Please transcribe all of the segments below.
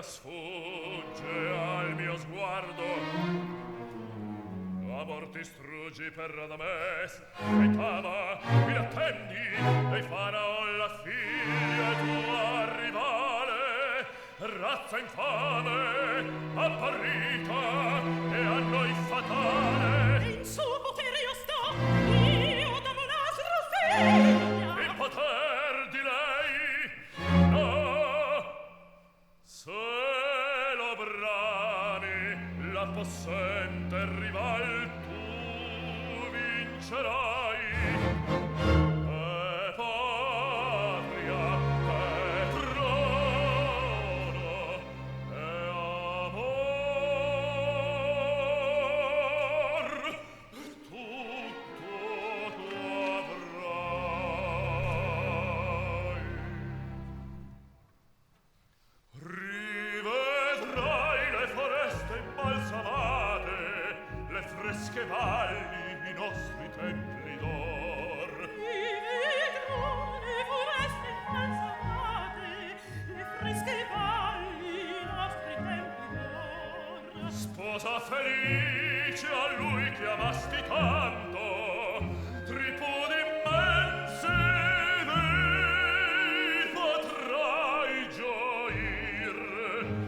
sfugge al mio sguardo. Amor ti struggi per Radames, e Tama, mi attendi, e Faraon la figlia tua rivale, razza infame, apparita, e a noi fatale. E in suo potere io sto, io da Monastro figlia. Il poter di lei, no, se lo brami, la possente rival tu vincerai. E patria, e trono, e amor, tutto tu avrai. Rivedrai le foreste imbalsamate, le fresche valli, i nostri templi d'or. Rivedrò le foreste imbalsamate, le fresche valli, i nostri tempi d'or. Sposa felice a lui che amasti tanto, tripudi immensi vi potrai gioir.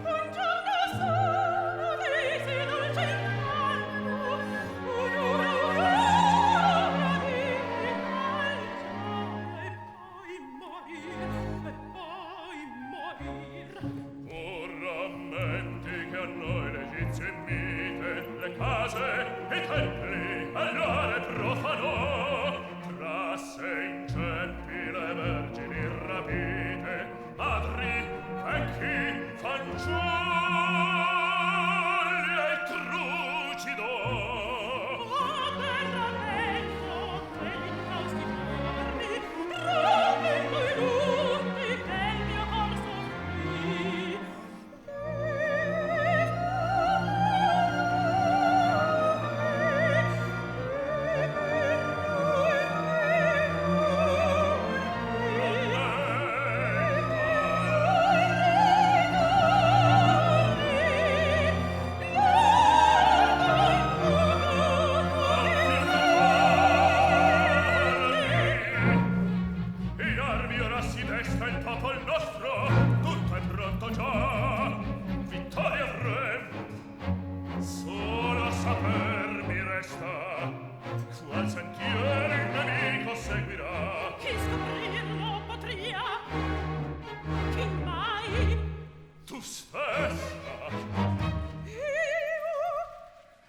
Un giorno solo visi dolce incanto, un'ora di calcia, e poi morir. Or rammenti che a noi l'Egizio mite, le case, i templi, allora profanò, trasse in ceppi le vergini rapite, madri, vecchi, fanciulli e trucidò. Oh, per rammento, quell'incausti giorni, rammento i lutti che il mio cor soffrì. In armi ora si desta il popol nostro, tutto è pronto già, vittoria avrem. Solo saper mi resta, qual sentiero il nemico seguirà. Chi scoprirlo potria? Chi mai? Tu stesso